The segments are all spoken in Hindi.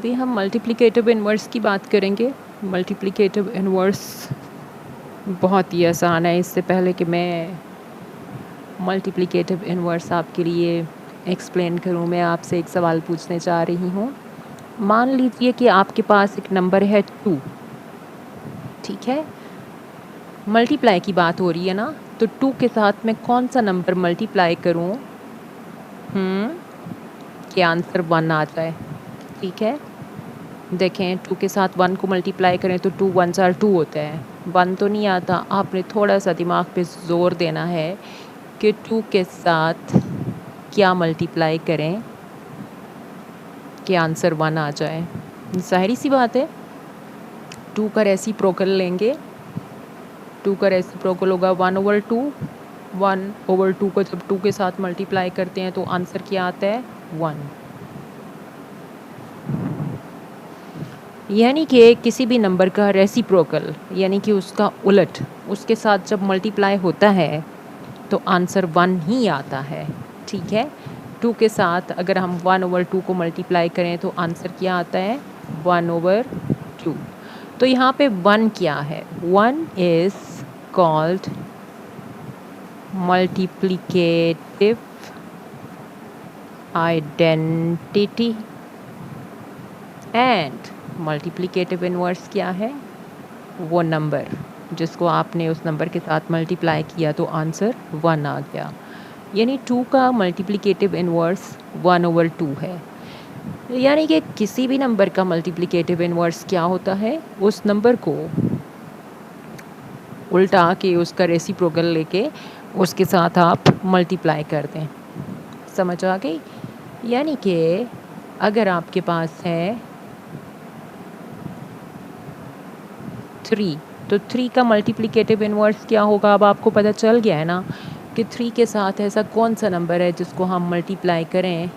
अभी हम मल्टीप्लिकेटिव इन्वर्स की बात करेंगे। मल्टीप्लिकेटिव इन्वर्स बहुत ही आसान है। इससे पहले कि मैं मल्टीप्लिकेटिव इन्वर्स आपके लिए एक्सप्लेन करूं, मैं आपसे एक सवाल पूछने चाह रही हूं। मान लीजिए कि आपके पास एक नंबर है 2, ठीक है। मल्टीप्लाई की बात हो रही है ना, तो 2 के साथ मैं कौन सा नंबर मल्टीप्लाई करूं कि आंसर 1 आ जाए, ठीक है। देखें, 2 के साथ 1 को मल्टीप्लाई करें तो 2 1 4 2 होता है। 1 तो नहीं आता। आपने थोड़ा सा दिमाग पे जोर देना है कि 2 के साथ क्या मल्टीप्लाई करें कि आंसर 1 आ जाए। ज़ाहिर सी बात है, 2 का रेसिप्रोकल लेंगे। 2 का रेसिप्रोकल होगा 1/2। 1/2 को जब 2 के साथ मल्टीप्लाई करते हैं तो आंसर क्या आता है? 1। यानी कि किसी भी नंबर का रेसिप्रोकल यानी कि उसका उलट उसके साथ जब मल्टीप्लाई होता है तो आंसर 1 ही आता है, ठीक है। 2 के साथ अगर हम 1/2 को मल्टीप्लाई करें तो आंसर क्या आता है? 1/2। तो यहाँ पे 1 क्या है? 1 is called multiplicative identity and multiplicative inverse क्या है? वो नंबर जिसको आपने उस नंबर के साथ मल्टीप्लाई किया तो आंसर 1 आ गया। यानी 2 का मल्टीप्लिकेटिव इन्वर्स 1/2 है। यानी कि किसी भी नंबर का मल्टीप्लिकेटिव इन्वर्स क्या होता है? उस नंबर को उल्टा के उसका रेसिप्रोकल लेके उसके साथ आप मल्टीप्लाई कर दें। समझ आ गई? यानी कि अगर आपके पास है 3, तो 3 का मल्टीप्लिकेटिव इन्वर्स क्या होगा? अब आपको पता चल गया है ना कि 3 के साथ ऐसा कौन सा नंबर है जिसको हम मल्टीप्लाई करें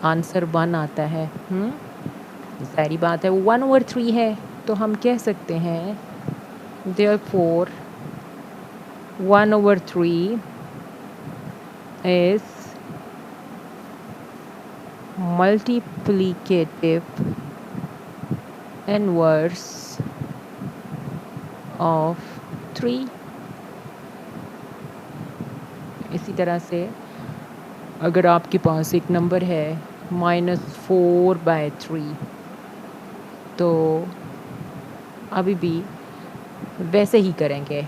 आंसर 1 आता है। सारी बात है, वो 1/3 है। तो हम कह सकते हैं therefore 1/3 is multiplicative inverse of 3। इसी तरह से अगर आपके पास एक नंबर है -4/3, तो अभी भी वैसे ही करेंगे।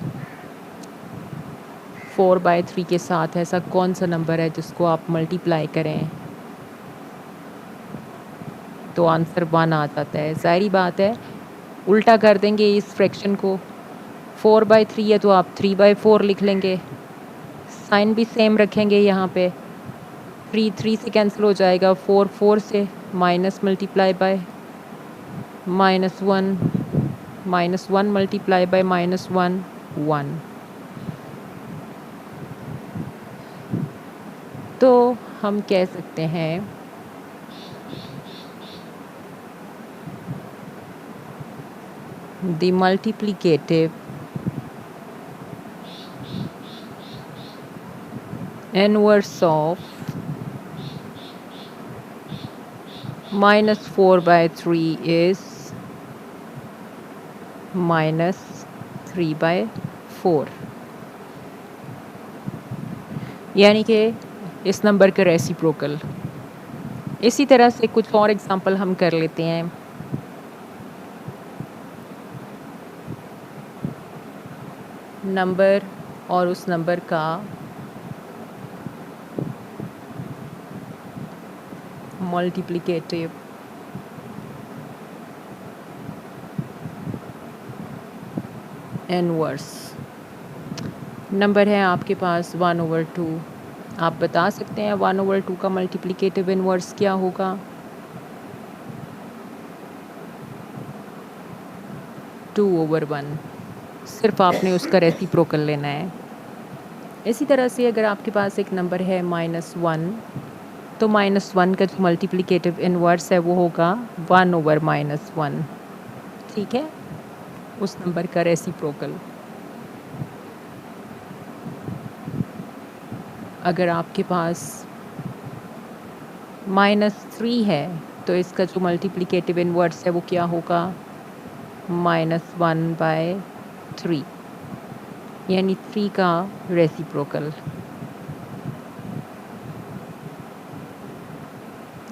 4/3 के साथ ऐसा कौन सा नंबर है जिसको आप मल्टीप्लाई करें तो आंसर 1 आ जाता है। सारी बात है, उल्टा कर देंगे इस फ्रैक्शन को। 4/3 है तो आप 3/4 लिख लेंगे। साइन भी सेम रखेंगे यहाँ पे। 3 3 से कैंसिल हो जाएगा, 4 4 से, minus multiply by -1, -1 multiply by -1 1। तो हम कह सकते हैं the multiplicative inverse of -4/3 is -3/4। यानी कि इस नंबर का रेसिप्रोकल। इसी तरह से कुछ और एग्जांपल हम कर लेते हैं। नंबर और उस नंबर का मल्टीप्लिकेटिव इनवर्स। नंबर है आपके पास 1/2। आप बता सकते हैं 1/2 का मल्टीप्लिकेटिव इनवर्स क्या होगा? 2/1। सिर्फ आपने उसका रेसिप्रोकल लेना है। इसी तरह से अगर आपके पास एक नंबर है -1, तो -1 का जो मल्टीप्लिकेटिव इनवर्स है वो होगा 1/-1। ठीक है, उस नंबर का रेसिप्रोकल। अगर आपके पास -3 है तो इसका जो मल्टीप्लिकेटिव इन्वर्स है वो क्या होगा, -1/3, यानी 3 का रेसिप्रोकल।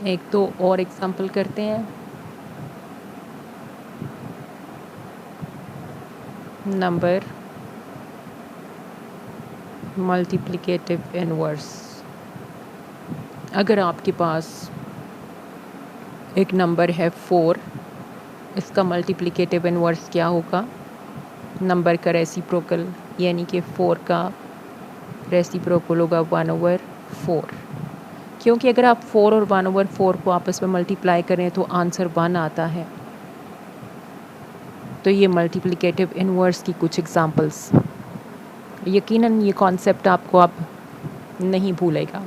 एक तो और एग्जांपल करते हैं। नंबर मल्टीप्लिकेटिव इन्वर्स, अगर आपके पास एक नंबर है 4, इसका मल्टीप्लिकेटिव इन्वर्स क्या होगा, नंबर का रेसिप्रोकल, यानी कि 4 का रेसिप्रोकल होगा 1/4, क्योंकि अगर आप 4 और 1/4 को आपस में मल्टीप्लाई करें तो आंसर 1 आता है। तो ये मल्टीप्लिकेटिव इन्वर्स की कुछ एग्जांपल्स। यकीनन ये कॉन्सेप्ट आपको अब नहीं भूलेगा।